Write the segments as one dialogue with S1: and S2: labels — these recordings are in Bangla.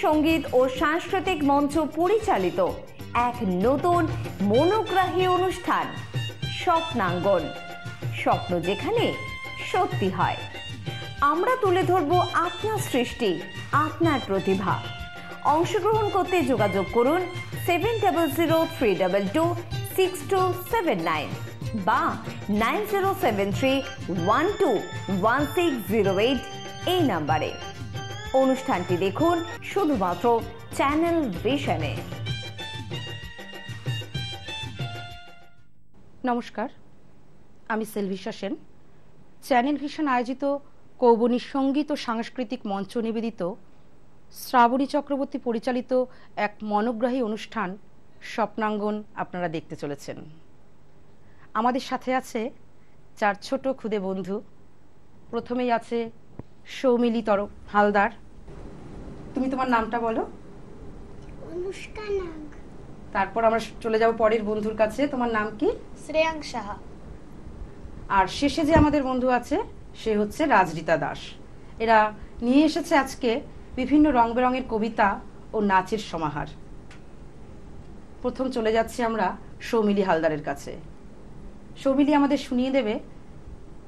S1: সঙ্গীত ও সাংস্কৃতিক মঞ্চ পরিচালিত এক নতুন মনোগ্রাহী অনুষ্ঠান স্বপ্নাঙ্গন। স্বপ্ন যেখানে সত্যি হয়। আমরা তুলে ধরব আপনার সৃষ্টি, আপনার প্রতিভা। অংশগ্রহণ করতে যোগাযোগ করুন 7003226279 বা 9073121608 এই নাম্বারে। অনুষ্ঠানটি দেখুন শুধুমাত্র চ্যানেল ভিশনে।
S2: নমস্কার, আমি সেলভিশা সেন। চ্যানেল ভিশন আয়োজিত কৌবনী সঙ্গীত ও সাংস্কৃতিক মঞ্চ নিবেদিত শ্রাবণী চক্রবর্তী পরিচালিত এক মনোগ্রাহী অনুষ্ঠান স্বপ্নাঙ্গন আপনারা দেখতে চলেছেন। আমাদের সাথে আছে চার ছোট খুদে বন্ধু। প্রথমেই আছে সৌমিলি হালদার। তুমি তোমার নামটা বলো।
S3: অনুষ্কা নাগ।
S2: তারপর আমরা চলে যাব পরের বন্ধুর কাছে। তোমার নাম কি?
S3: শ্রেয়াং সাহা।
S2: আর শেষে যে আমাদের বন্ধু আছে সে হচ্ছে রাজরিতা দাস। এরা নিয়ে এসেছে আজকে বিভিন্ন রং বেরঙের কবিতা ও নাচের সমাহার। প্রথম চলে যাচ্ছি আমরা সৌমিলি হালদারের কাছে। সৌমিলি আমাদের শুনিয়ে দেবে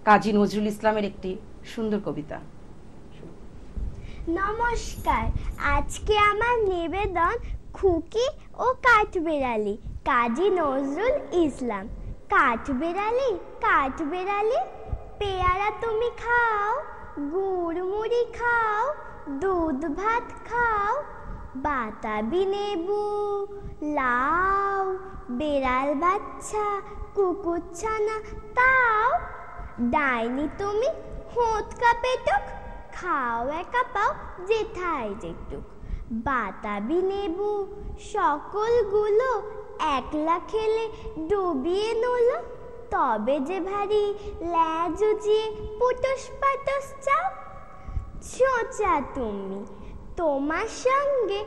S2: কাজী নজরুল ইসলামের একটি সুন্দর কবিতা।
S3: নমস্কার, আজকে আমার নিবেদন খুকি ও কাঠবেড়ালি, কাজী নজরুল ইসলাম। কাঠবেড়ালি কাঠবেড়ালি, পেয়ারা তুমি খাও, গুড় মুড়ি খাও, দুধ ভাত খাও, বাতাবি নেবু লাউ, বেড়াল বাচ্চা কুকুর ছানা তাও, ডাইনি তুমি হোঁতকা পেটুক, খাও একা পাও যেথায় যেটুক, বাতাবি নেবু সকলগুলো একলা খেলে ডুবিয়ে নলো, তবে যে ভারী ল্যাজ উজিয়ে পুটুস পাটুস চাও, ছোঁচা তুমি তোমার সঙ্গে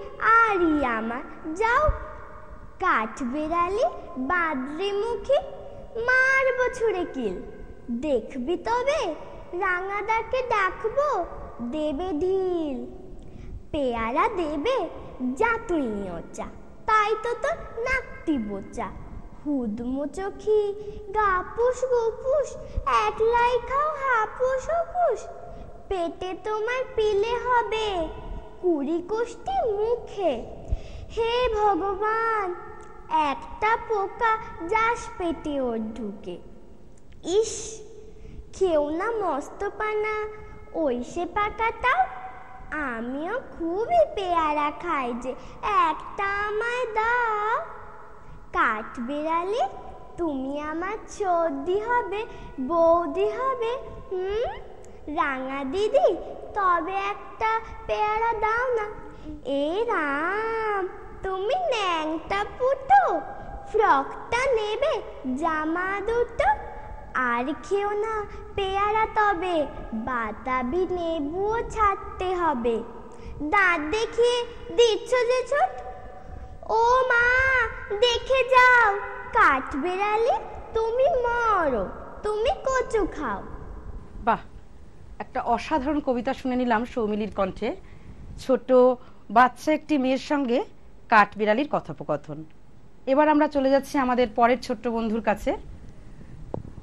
S3: আরই আমার যাও, কাঠবেড়ালি বাদরি মুখী, মারব ছুঁড়ে কিল, দেখবি তবে রাঙাদাকে ডাকবো দেবে ঢিল, পেয়ারা দেবে যা তুই নিয়োচা, তাই তো তোর নাকটি বোচা, হুদমো চোখি গাপুস গুপুস, একলাই খাও হাপুস হুপুস, পেটে তোমার পিলে হবে 20 কোষ্টি মুখে, হে ভগবান একটা পোকা যাস পেটে ওর ঢুকে, ইস কেউ না মস্ত পানা ওই সে পাকাটাও, আমিও খুবই পেয়ারা খাই যে একটা আমায় দাও, কাঠবেড়ালি তুমি আমার চোদ্দি হবে বৌদি হবে, রাঙা দিদি তবে একটা পেয়ারা দাও না, এ রাম তুমি ন্যাংটা পুটো, ফ্রকটা নেবে জামা দুটো, আর খেও না পেয়ারা তবে বাতাবি নেবুও ছাড়তে হবে, দাঁত দেখিয়ে দিচ্ছ যে ছোট, ও মা দেখে যাও, কাঠবেড়ালি তুমি মরো, তুমি কচু খাও।
S2: বাহ, একটা অসাধারণ কবিতা শুনে নিলাম সৌমিলির কণ্ঠে। ছোট বাচ্চা একটি মেয়ের সঙ্গে কাঠবিড়ালির কথোপকথন। এবার আমরা চলে যাচ্ছি আমাদের পরের ছোট্ট বন্ধুর কাছে।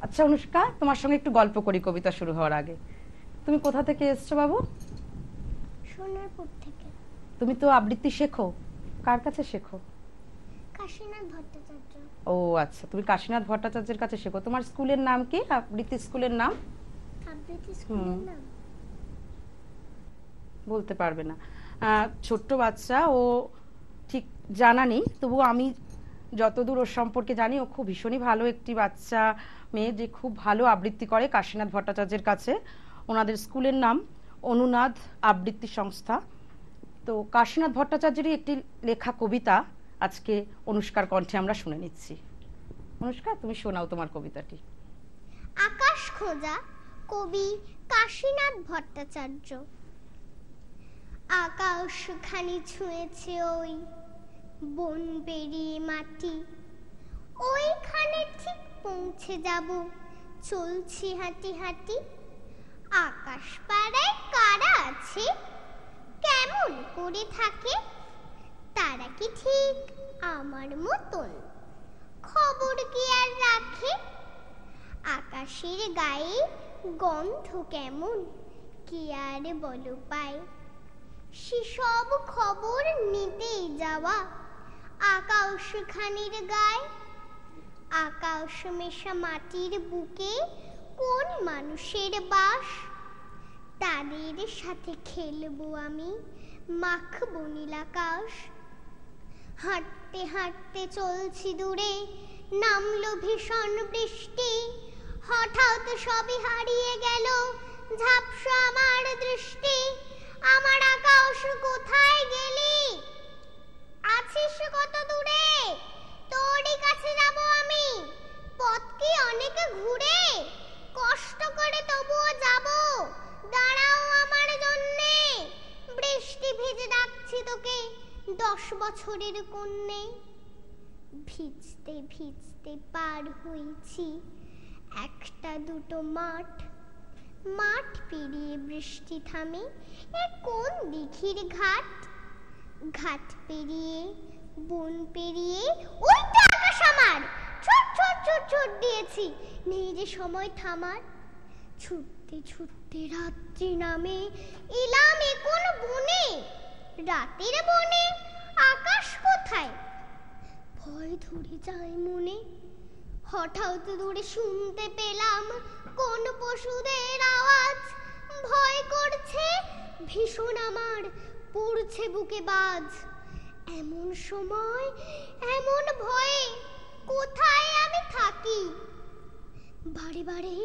S2: আচ্ছা অনুষ্কা, তোমার সঙ্গে একটু গল্প করি কবিতা শুরু হওয়ার আগে। তুমি কোথা থেকে এসছো বাবু?
S3: সোনারপুর থেকে।
S2: তুমি তো আবৃত্তি শেখো, কার কাছে শেখো?
S3: কাশীনাথ ভট্টাচার্য।
S2: ও আচ্ছা, তুমি কাশীনাথ ভট্টাচার্যের কাছে শেখো। তোমার স্কুলের নাম কি? আবৃত্তি স্কুলের নাম?
S3: আবৃত্তি স্কুলের নাম
S2: বলতে পারবে না। ছোট্ট বাচ্চা, ও ঠিক জানা নেই, তবুও আমি যতদূর ওর সম্পর্কে জানি ও খুব ভীষণই ভালো একটি বাচ্চা মেয়ে, যে খুব ভালো আবৃত্তি করে কাশীনাথ ভট্টাচার্যের কাছে। ওনাদের স্কুলের নাম অনুনাদ আবৃত্তি সংস্থা। তো কাশীনাথ ভট্টাচার্যেরই একটি লেখা কবিতা আজকে অনুষ্কার কণ্ঠে আমরা শুনে নিচ্ছি। অনুষ্কা, তুমি শোনাও তোমার কবিতাটি।
S3: আকাশ খোঁজা, কবি কাশীনাথ ভট্টাচার্য। আকাশখানি ছুঁয়েছে ওই বন পেরিয়ে মাটি, ওইখানে ঠিক পৌঁছে যাব, চলছি হাঁটি হাঁটি। আকাশ পাড়ায় কারা আছে, কেমন করে থাকে? তারা কি ঠিক আমার মতন খবর কি আর রাখে? আকাশের গায়ে গন্ধ কেমন কি আর বলো পায়? সেসব খবর নিতেই যাওয়া আকাশখানির গায়ে। আকাশ মেশা মাটির বুকে কোন মানুষের বাস? তাদের সাথে খেলবো আমি, মাখবো নীল আকাশ। হাঁটতে হাঁটতে চলছি দূরে, নামলো ভীষণ বৃষ্টি। হঠাৎ সবই হারিয়ে গেল, ঝাপসা আমার দৃষ্টি। আমার আকাশ কোথায় গেলি? আছিস কত দূরে? তোরই কাছে যাব আমি। পথ কি অনেক ঘুরে? কষ্ট করে তবুও যাব, দাঁড়াও আমার জন্যে। বৃষ্টি ভিজে ডাকছি তোকে, 10 বছরের কন্যে। ভিজতে ভিজতে পার হয়েছি একটা দুটো মাঠ। মাঠ পেরিয়ে বৃষ্টি থামে কোন দিঘির ঘাট। ঘাট পেরিয়ে বন পেরিয়ে ওইটা আকাশ আমার। ছুট ছুট ছুট ছুট দিয়েছি, নেই যে সময় থামার। ছুটতে ছুটতে রাত্রি নামে এলাম কোন বনে। রাতের বনে আকাশ কোথায়? ভয় ধরে যায় মনে। হঠাৎ দূরে শুনতে পেলাম কোন পশুদের আওয়াজ। ভয় করছে ভীষণ আমার, পড়ছে বুকে বাজ। এমন সময় এমন ভয়ে কোথায় আমি থাকি? বারে বারে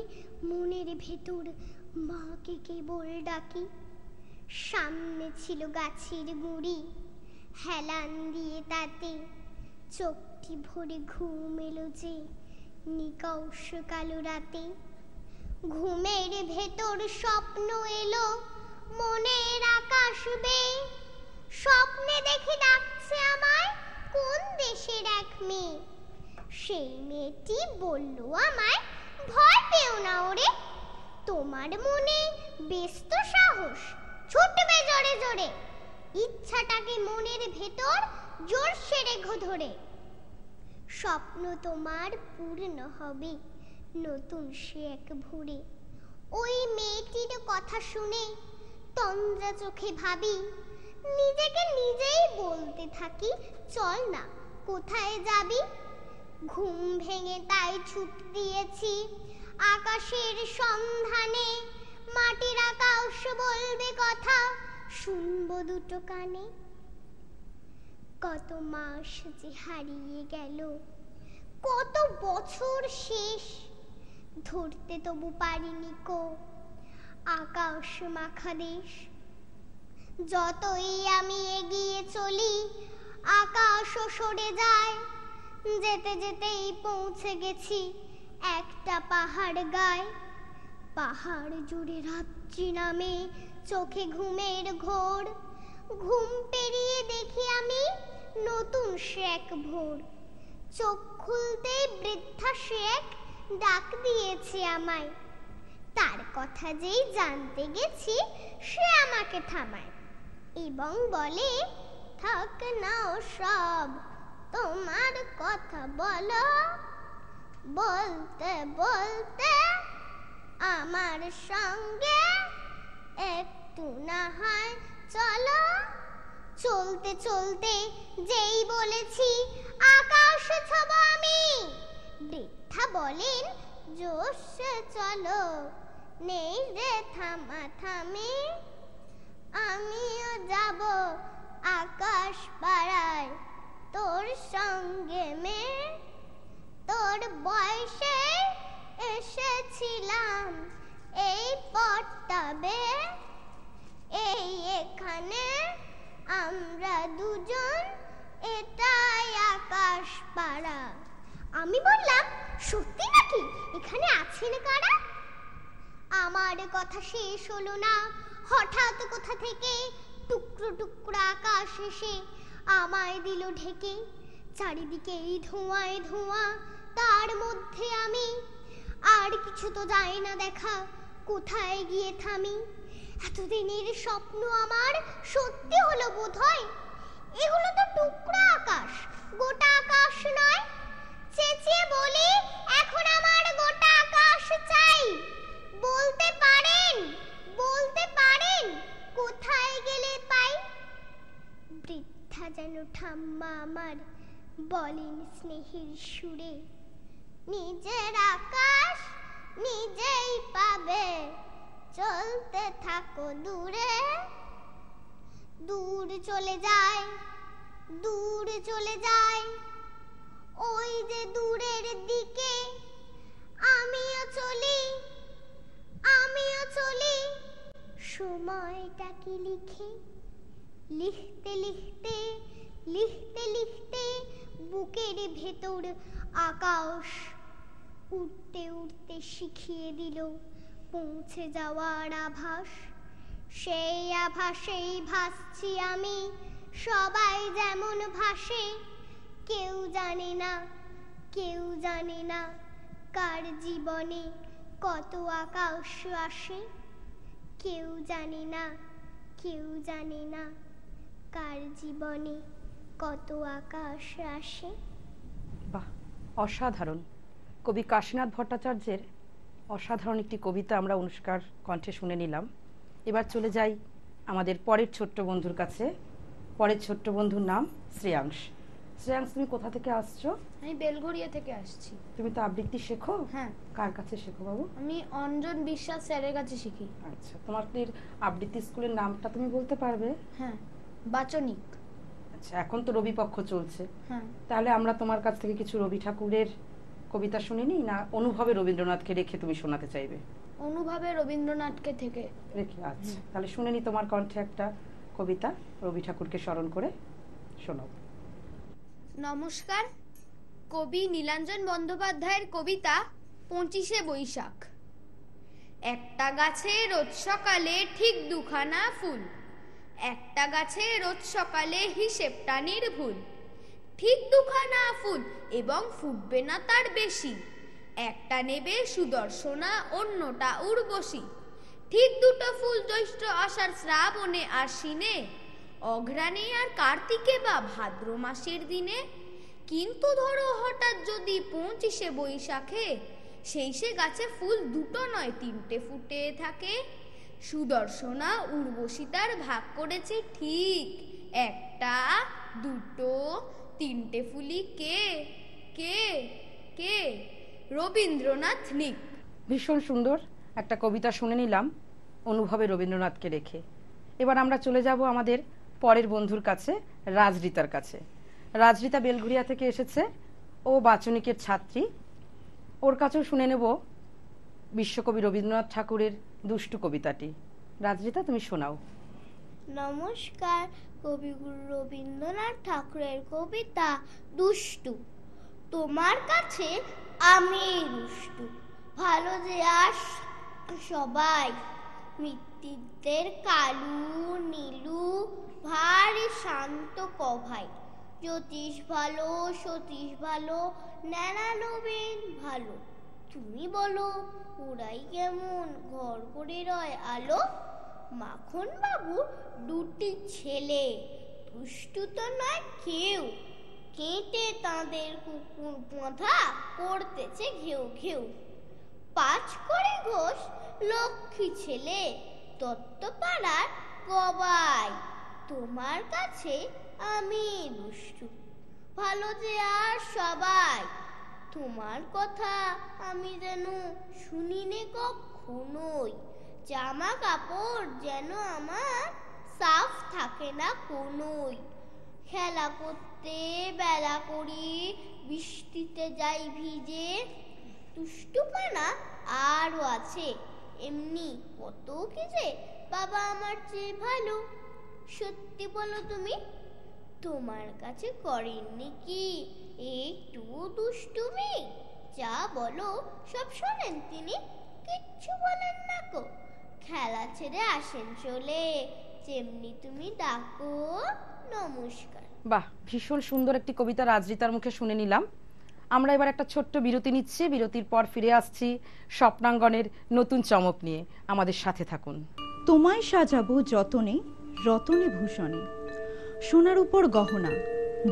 S3: মনের ভেতর মাকে কেবল ডাকি। সামনে ছিল গাছের গুঁড়ি, হেলান দিয়ে তাতে চোখটি ভরে ঘুম এলো যে নিকষ কালো রাতে। ঘুমের ভেতর স্বপ্ন এলো মনের আকাশ বেয়ে। স্বপ্নে দেখে ডাকছে আমায় কোন দেশের এক মেয়ে। সেই মেয়েটি বলল আমায়, ভয় পেও না ওরে, তোমার মনে বেশ তো সাহস, ছুটবে জোরে জোরে। ইচ্ছাটাকে মনের ভেতর জোরসে রেখো ধরে। স্বপ্ন তোমার পূর্ণ হবে নতুন সে এক ভোরে। ওই মেয়েটির কথা শুনে তন্দ্রা চোখে ভাবি, নিজেকে নিজেই বলতে থাকি, চল না কোথায় যাবি? ঘুম ভেঙে তাই ছুট দিয়েছি আকাশের সন্ধানে। মাটির আকাশ বলবে কথা, শুনবো দুটো কানে। কত মাস যে হারিয়ে গেল, কত বছর শেষ, ধরতে তবু পারিনি কো আকাশ মাখা দেশ। যতই আমি এগিয়ে চলি আকাশও সরে যায়। যেতে যেতেই পৌঁছে গেছি একটা পাহাড় গায়ে। পাহাড় জুড়ে রাত্রি নামে চোখে ঘুমের ঘোর। ঘুম পেরিয়ে দেখি আমি নতুন সে এক ভোর। চোখ খুলতেই বৃদ্ধা সে এক ডাক দিয়েছে আমায়। তার কথা যেই জানতে গেছি সে আমাকে থামায় এবং বলে, থাক নাও সব, তোমার কথা বলো। বলতে বলতে আমার সঙ্গে একটু না হয় চলো। চলতে চলতে যেই বলেছি আকাশ ছোঁব আমি, বৃদ্ধা বলেন, জোশে চলো, নেই রে থামাথামি। আমিও যাব আকাশ পাড়ায় তোর সঙ্গে মেয়ে। তোর বয়সে এসেছিলাম এই পথটা বেয়ে। এই এখানে আমরা দুজন, এটাই আকাশ পাড়া। আমি বললাম, সত্যি নাকি? এখানে আছেন কারা? আমার কথা শেষ হলো না, হঠাৎ কোথা থেকে টুকরো টুকরো আকাশ এসে আমায় দিল ঢেকে। চারিদিকে এই ধোঁয়ায় ধোঁয়া, তার মধ্যে আমি। আর কিছু তো যায় না দেখা, কোথায় গিয়ে থামি। এতদিনের স্বপ্ন আমার সত্যি হলো বোধহয়। এগুলো তো টুকরা আকাশ, গোটা আকাশ নয়। চেঁচিয়ে বলি, এখন আমার গোটা আকাশ চাই। বলতে পারেন, বলতে পারেন, কোথায় গেলে পাই? বৃদ্ধা যেন ঠাম্মা আমার বলেন স্নেহের সুরে, নিজের আকাশ নিজেই পাবে, চলতে থাকো দূরে। দূর চলে যায়, দূর চলে যায়, ওই যে দূরের দিকে আমিও চলি, আমিও চলি। সময়টা কি লিখে, লিখতে লিখতে, লিখতে লিখতে বুকের ভেতর আকাশ উঠতে উঠতে শিখিয়ে দিল পৌঁছে যাওয়ার আভাস। সেই আভাসেই ভাসছি আমি, সবাই যেমন ভাসে। কেউ জানে না, কেউ জানে না কার জীবনে কত আকাশ আসে। কেউ জানে না, কেউ জানে না কার জীবনে কত আকাশ আসে।
S2: বাহ, অসাধারণ। কবি কাশীনাথ ভট্টাচার্যের অসাধারণ একটি কবিতা আমরা অনুষ্কার কণ্ঠে শুনে নিলাম। এবার চলে যাই আমাদের পরের ছোট্ট বন্ধুর কাছে। পরের ছোট্ট বন্ধুর নাম শ্রেয়াংশ। শ্রেয়াংশ, তুমি কোথা থেকে আসছো?
S4: আমি বেলঘরিয়া থেকে আসছি।
S2: তুমি তো আবৃত্তি শেখো?
S4: হ্যাঁ।
S2: কার কাছে শেখো বাবু?
S4: আমি অঞ্জন বিশ্বাস স্যারের কাছে শিখি।
S2: আচ্ছা, তোমাদের আবৃত্তি স্কুলের নামটা তুমি বলতে পারবে?
S4: হ্যাঁ, বাচনিক।
S2: আচ্ছা, এখন তো রবি পক্ষ চলছে।
S4: হ্যাঁ।
S2: তাহলে আমরা তোমার কাছ থেকে কিছু রবি ঠাকুরের কবিতা শুনে নিই, না অনুভবে রবীন্দ্রনাথকে রেখে তুমি শোনাতে চাইবে?
S4: অনুভবে রবীন্দ্রনাথকে থেকে
S2: রেখে। আচ্ছা, তাহলে শুনে নি তোমার কণ্ঠে একটা কবিতা রবি ঠাকুরকে স্মরণ করে শোনাও।
S4: নমস্কার। কবি নীলাঞ্জন বন্দ্যোপাধ্যায়ের কবিতা 25শে বৈশাখ। একটা গাছে রোজ সকালে ঠিক দুখানা ফুল, একটা গাছে রোজ সকালে হিসেবটা নির্ভুল। ঠিক দুখানা ফুল এবং ফুটবে না তার বেশি, একটা নেবে সুদর্শনা অন্যটা উর্বশী। ঠিক দুটো ফুল জ্যৈষ্ঠ আষাঢ় শ্রাবণে আশ্বিনে, অঘ্রাণে আর কার্তিকে বা ভাদ্র মাসের দিনে। কিন্তু ধরো হঠাৎ যদি 25শে বৈশাখে সেই সে গাছে ফুল দুটো নয় তিনটে ফুটে থাকে। সুদর্শনা উর্বশী তার ভাগ করেছে ঠিক, একটা দুটো তিনটে ফুলি কে কে কে? রবীন্দ্রনাথ নিক।
S2: ভীষণ সুন্দর একটা কবিতা শুনে নিলাম অনুভবে রবীন্দ্রনাথকে রেখে। এবার আমরা চলে যাব আমাদের পরের বন্ধুর কাছে, রাজরিতার কাছে। রাজরিতা বেলঘরিয়া থেকে এসেছে, ও বাচনিকের ছাত্রী। ওর কাছেও শুনে নেব বিশ্বকবি রবীন্দ্রনাথ ঠাকুরের দুষ্টু কবিতাটি। রাজরিতা, তুমি শোনাও।
S3: নমস্কার। কবিগুরু রবীন্দ্রনাথ ঠাকুরের কবিতা দুষ্টু। তোমার কাছে আমি দুষ্টু, ভালো যে আস সবাই। মৃত্যুদের কালু নীলু ভারী শান্ত কভাই। জ্যোতিষ ভালো, সতীশ ভালো, নানা নবীন ভালো। তুমি বলো ওরাই কেমন ঘর করে রয় আলো? মাখন বাবু দুটি ছেলে, দুষ্টু তো নয় কেউ। কেটে তাদের কুকুর বাঁধা করতেছে ঘেউ ঘেউ। 5 করে ঘোষ লক্ষ্মী ছেলে, দত্তপাড়ার গবাই। তোমার কাছে আমি দুষ্টু, ভালো যে আর সবাই। তোমার কথা আমি যেন শুনিনে কখনোই। জামা কাপড় যেন আমার সাফ থাকে না কোনোই। খেলা করতে বেলা করি, বৃষ্টিতে যাই ভিজে। দুষ্টুপানা আরও আছে এমনি কত কি যে, বাবা আমার চেয়ে ভালো। সত্যি বলো তুমি, তোমার কাছে করেননি কি একটু দুষ্টুমি? যা বলো সব শোনেন তিনি, কিচ্ছু বলেন না কো। খেলা ছেড়ে আসেন চলে, যেমনি তুমি ডাকো। নমস্কার।
S2: বাহ, ভীষণ সুন্দর একটি কবিতা রাজরিতার মুখে শুনে নিলাম। আমরা এবার একটা ছোট্ট বিরতি নিচ্ছি, বিরতির পর ফিরে আসছি স্বপ্নাঙ্গনের নতুন চমক নিয়ে। আমাদের সাথে থাকুন।
S5: তোমায় সাজাবো যতনে রতনে ভূষণে, সোনার উপর গহনা,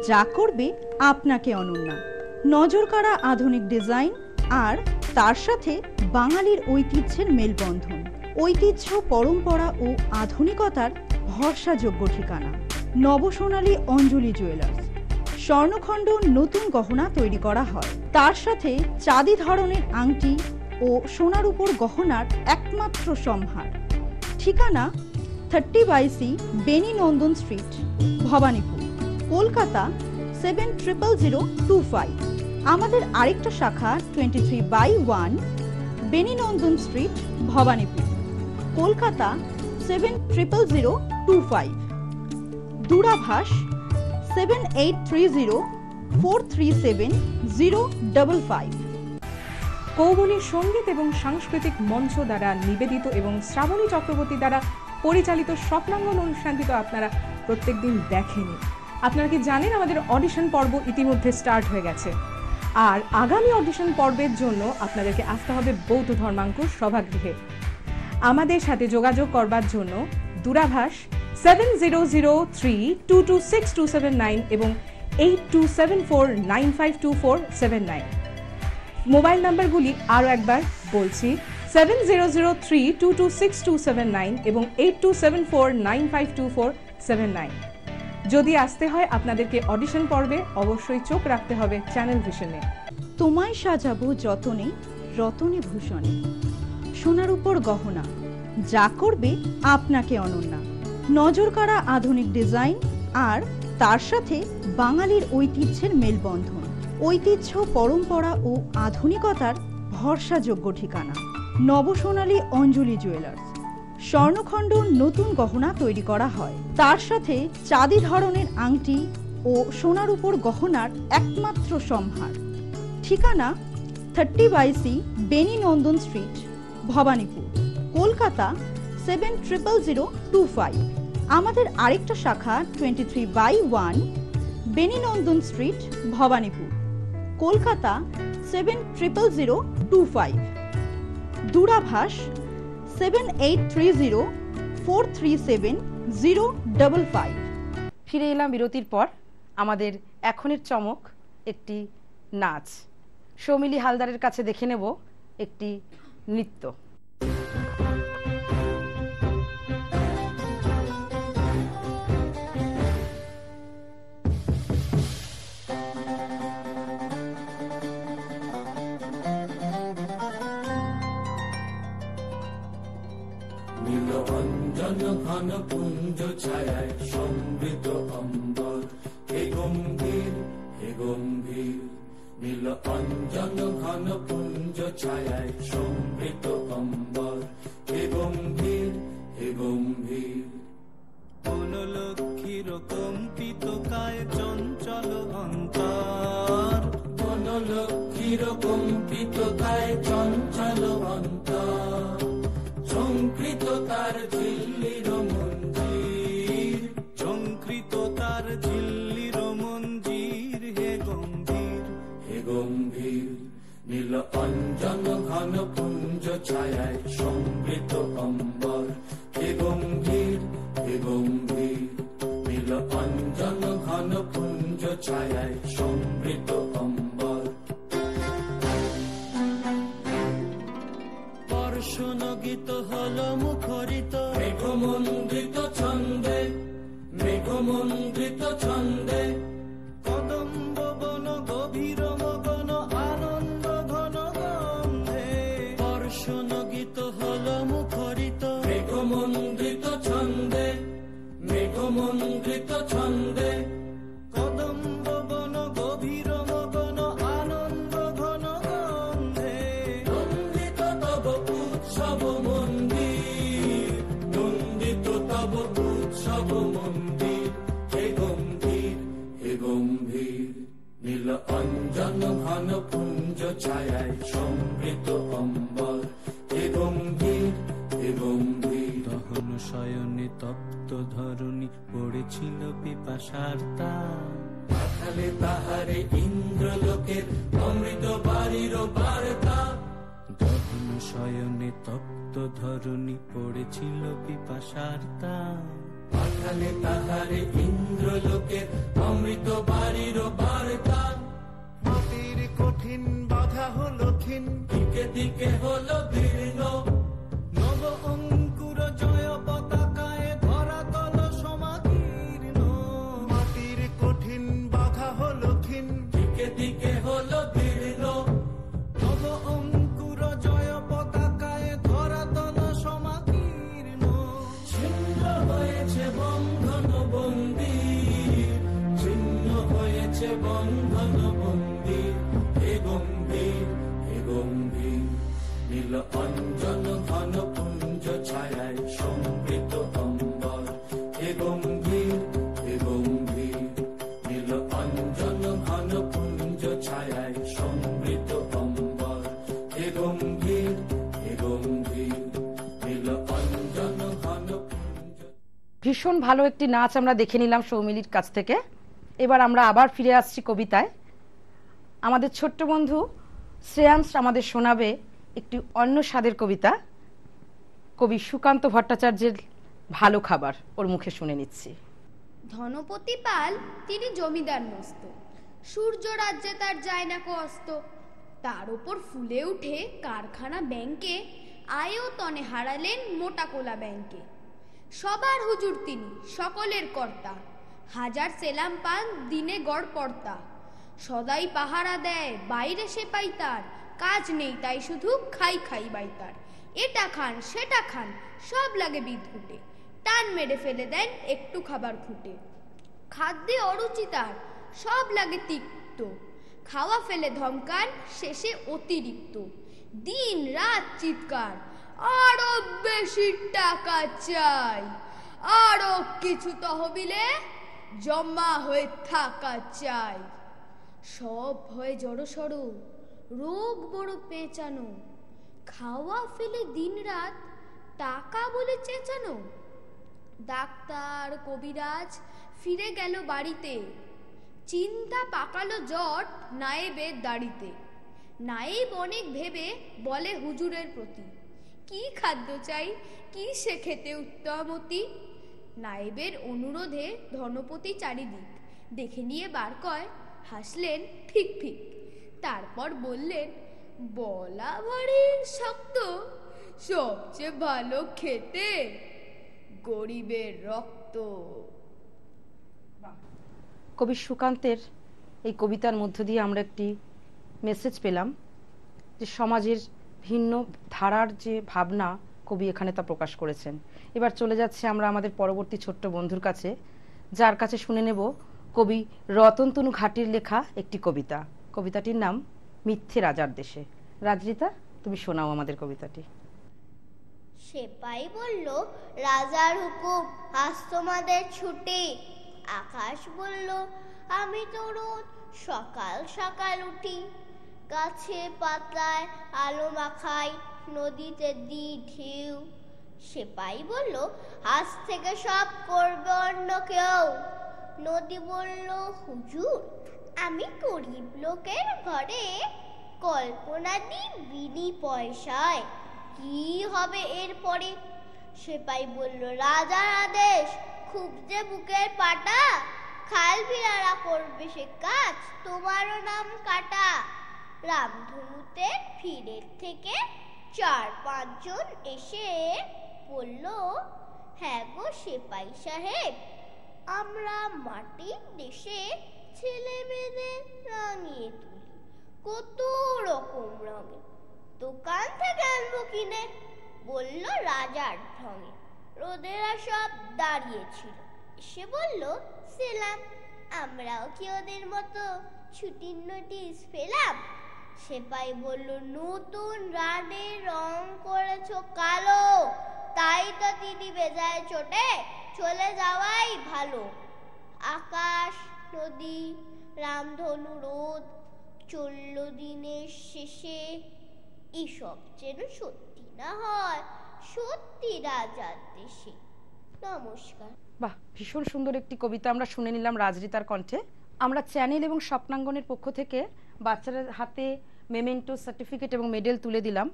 S5: যা করবে আপনাকে অনন্যা। নজর কাড়া আধুনিক ডিজাইন আর তার সাথে বাঙালির ঐতিহ্যের মেলবন্ধন। ঐতিহ্য, পরম্পরা ও আধুনিকতার ভরসাযোগ্য ঠিকানা নবসোনালী অঞ্জলি জুয়েলার্স। স্বর্ণখণ্ড নতুন গহনা তৈরি করা হয়, তার সাথে চাঁদি ধরনের আংটি ও সোনার উপর গহনার একমাত্র সম্ভার। ঠিকানা 30/C বেনি নন্দন স্ট্রিট, ভবানীপুর, কলকাতা 700025। আমাদের আরেকটা শাখা 23/1 বেনি নন্দন স্ট্রিট, ভবানীপুর, কলকাতা 700025। দূরাভাষ 7830437055।
S6: কৌবনীর সঙ্গীত এবং সাংস্কৃতিক মঞ্চ দ্বারা নিবেদিত এবং শ্রাবণী চক্রবর্তী দ্বারা পরিচালিত স্বপ্নাঙ্গন অনুষ্ঠানটি তো আপনারা প্রত্যেকদিন দেখেনি। আপনারা কি জানেন আমাদের অডিশন পর্ব ইতিমধ্যে স্টার্ট হয়ে গেছে, আর আগামী অডিশন পর্বের জন্য আপনাদেরকে আসতে হবে বৌদ্ধ ধর্মাঙ্কুর সভাগৃহে। আমাদের সাথে যোগাযোগ করবার জন্য দূরাভাষ 7003226279 এবং 8274952479। মোবাইল নাম্বারগুলি আরও একবার বলছি, 7003226279 এবং 8274952479। যদি আসতে হয় আপনাদেরকে অডিশন পর্বে অবশ্যই চোখ রাখতে হবে চ্যানেল ভিশনে।
S5: তোমায় সাজাবো যতনে রতনে ভূষণে, সোনার উপর গহনা, যা করবে আপনাকে অনন্যা। নজর কাড়া আধুনিক ডিজাইন আর তার সাথে বাঙালির ঐতিহ্যের মেলবন্ধন। ঐতিহ্য, পরম্পরা ও আধুনিকতার ভরসাযোগ্য ঠিকানা নবসোনালী অঞ্জলি জুয়েলার্স। স্বর্ণখণ্ড নতুন গহনা তৈরি করা হয়, তার সাথে চাঁদি ধরনের আংটি ও সোনার উপর গহনার একমাত্র সম্ভার। ঠিকানা 30/C বেনি নন্দন স্ট্রিট, ভবানীপুর, কলকাতা 700025। আমাদের আরেকটা শাখা 23/1 বেনি নন্দন স্ট্রিট, ভবানীপুর, কলকাতা 700025। দূরাভাষ 7830437055।
S2: ফিরে এলাম বিরতির পর। আমাদের এখনের চমক একটি নাচ। সৌমিলি হালদারের কাছে দেখে নেব একটি নৃত্য।
S7: নীলঅঞ্জন ঘন পুঞ্জ ছায়ায় সমৃত অম্বর, হে গম্ভীর হে গম্ভীর। নীলঅঞ্জন ঘন পুঞ্জ ছায়ায় সমৃত অম্বর, হে গম্ভীর হে গম্ভীর।
S8: বনলক্ষ্মীর কম্পিত কায় চঞ্চল অন্তর,
S7: বনলক্ষ্মীর কম্পিত কায় চঞ্চল অন্তর। ঝঙ্কৃত তার ঝিল্লির মঞ্জির,
S8: ঝঙ্কৃত তার ঝিল্লির মঞ্জির, হে গম্ভীর
S7: হে গম্ভীর। নীলঅঞ্জন ঘন পুঞ্জ ছায়ায় সমৃত অম্বর, হে গম্ভীর হে গম্ভীর। নীলঅঞ্জন ঘন পুঞ্জ ছায়ায় সমৃত অম্বর।
S8: বর্ষণগীত হল মুখরিত
S7: মেঘমন্দ্রিত ছন্দে, মেঘমন্দ্রিত ছন্দে।
S8: কদম্ব বন গভীর মগন আনন্দ ঘন গন্ধে। বর্ষণগীত হল মুখরিত
S7: মেঘমন্দ্রিত ছন্দে, মেঘমন্দ্রিত ছন্দে।
S8: কদম্ব বন গভীর মগন আনন্দ ঘন গন্ধে।
S7: নন্দিত তব উৎসব মন্দির, নন্দিত তব উৎসব মন্দির, হে গম্ভীর হে গম্ভীর। নীলঅঞ্জন ঘন পুঞ্জ ছায়ায় সমৃত অম্বর, হে গম্ভীর হে গম্ভীর।
S8: দহন শয়নে তপ্ত ধরণী পড়েছিল পিপাসার্তা,
S7: পাঠালে তাহারে ইন্দ্রলোকের
S8: শয়নে তপ্ত ধরণী পড়েছিল পিপাসার তাপ।
S7: পাঠালে তাহারে ইন্দ্রলোকের অমৃত বাড়ির বার্তা।
S9: মাটির কঠিন বাধা হলো ক্ষীণ,
S7: দিকে দিকে হলো দীর্ণ,
S9: নব অঙ্কুর জয় পতাকায় ধরাতল সমাকীর্ণ। মাটির কঠিন বাধা হলো ক্ষীণ,
S7: দিকে দিকে হলো দীর্ণ,
S9: নব অঙ্কুর জয় পতাকায় ধরাতল সমাকীর্ণ।
S7: ছিন্ন হয়েছে বন্ধন বন্দী, ছিন্ন হয়েছে বন্ধন বন্দী। হে গম্ভীর, হে গম্ভীর, নীল অঞ্জন ঘন পুঞ্জ ছায়ায় সমৃত অম্বর। হে গম্ভীর, হে গম্ভীর, নীল অঞ্জন ঘন পুঞ্জ ছায়ায় সমৃত অম্বর। হে গম্ভীর, হে গম্ভীর, নীল অঞ্জন ঘন পুঞ্জ।
S2: ভীষণ ভালো একটি নাচ আমরা দেখে নিলাম সৌমিলির কাছ থেকে। এবার আমরা আবার ফিরে আসছি কবিতায়। আমাদের ছোট্ট বন্ধু শ্রেয়াংশ আমাদের শোনাবে একটি অন্য স্বাদের কবিতা, কবি সুকান্ত ভট্টাচার্যের ভালো খাবার। ওর মুখে শুনে নিচ্ছি।
S4: ধনপতি পাল তিনি জমিদার মস্ত, সূর্য রাজ্যে তার যায় না কো অস্ত। তার ওপর ফুলে উঠে কারখানা ব্যাংকে, আয়ও তনে হারালেন মোটা কোলা ব্যাংকে। সবার হুজুর তিনি, সকলের কর্তা, হাজার সেলাম পান দিনে গড় পড়তা। সদাই পাহারা দেয় বাইরে সে পাই তার, কাজ নেই তাই শুধু খাই খাই বাইতার। এটা খান সেটা খান সব লাগে বিদ্ঘুটে, টান মেরে ফেলে দেন একটু খাবার খুঁটে। খাদ্যে অরুচি তার, সব লাগে তিক্ত, খাওয়া ফেলে ধমকান শেষে অতিরিক্ত। দিন রাত চিৎকার, আরো বেশি টাকা চাই, আরো কিছু তহবিলে জমা হয়ে থাকা চাই। সব ভয়ে জড়সড়, রোগ বড় পেঁচানো, খাওয়া ফেলে দিন রাত টাকা বলে চেঁচানো। ডাক্তার কবিরাজ ফিরে গেল বাড়িতে, চিন্তা পাকালো জট নায়েবের দাড়িতে। নায়েব অনেক ভেবে বলে হুজুরের প্রতি, কি খাদ্য চাই, কি সে খেতে উত্তমতি। নায়েবের অনুরোধে ধনপতি চারিদিক দেখে নিয়ে বার কয়, হাসলেন ফিক ফিক। তারপর বললেন, বলা ভারী শক্ত, সবচেয়ে ভালো খেতে গরিবের রক্ত।
S2: কবি সুকান্তের এই কবিতার মধ্য দিয়ে আমরা একটি মেসেজ পেলাম যে সমাজের ভিন্ন ধারার যে ভাবনা কবি এখানে তা প্রকাশ করেছেন। এবার চলে যাচ্ছে আমরা আমাদের পরবর্তী ছোট্ট বন্ধুর কাছে, যার কাছে শুনে নেব কবি রতনতনু ঘাটির লেখা একটি কবিতা। কবিতাটির নাম মিথ্যে রাজার দেশে। রাজরিতা, তুমি শোনাও আমাদের কবিতাটি।
S3: সেপাই বলল, রাজার হুকুম আজ তোমাদের ছুটি। আকাশ বলল, আমি তো রোজ সকাল সকাল উঠি। গাছে পাতায় আলো মাখাই, নদীতে দি ঢেউ। সেপাই বলল, আজ থেকে সব করবে অন্য কেউ। নদী বলল, হুজুর আমি গরিব লোকের ঘরে কল্পনা দি বিনি পয়সায়, কি হবে এরপরে? সেপাই বলল, রাজার আদেশ খুব যে বুকের পাটা, খাল বিড়ারা করবে সে কাজ, তোমারও নাম কাটা। রামধনুতে ফিরে থেকে 4-5 জন এসে বলল, হ্যাঁ গো সেপাই সাহেব, আমরা মাটির দেশে ছেলে মেয়েদের রাঙিয়ে তুলি কত রকম রঙে, দোকান থেকে আনবো কিনে। বলল রাজার ঢঙে। রোদেরা সব দাঁড়িয়েছিল, এসে বলল, সেলাম, আমরাও কি ওদের মতো ছুটির নোটিশ পেলাম? সেপাই বলল, নতুন রানে রং করেছো কালো, তাই তো দিদি বেজায় চোটে চলে যাওয়াই ভালো। আকাশ নদী রামধনু রোদ চলল দিনের শেষে, এসব যেন সত্যি না হয় সত্যি রাজার দেশে। নমস্কার।
S2: বাহ, ভীষণ সুন্দর একটি কবিতা আমরা শুনে নিলাম রাজরিতার কণ্ঠে। আমরা চ্যানেল এবং স্বপ্নাঙ্গনের পক্ষ থেকে বাচ্চাদের হাতে মেমেন্টো, সার্টিফিকেট এবং মেডেল তুলে দিলাম।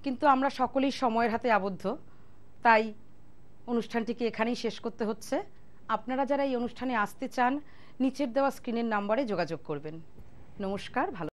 S2: কিন্তু আমরা সকলেই সময়ের হাতে আবদ্ধ, তাই অনুষ্ঠানটিকে এখানেই শেষ করতে হচ্ছে। আপনারা যারা এই অনুষ্ঠানে আসতে চান নিচের দেওয়া স্ক্রিনের নাম্বারে যোগাযোগ করবেন। নমস্কার, ভালো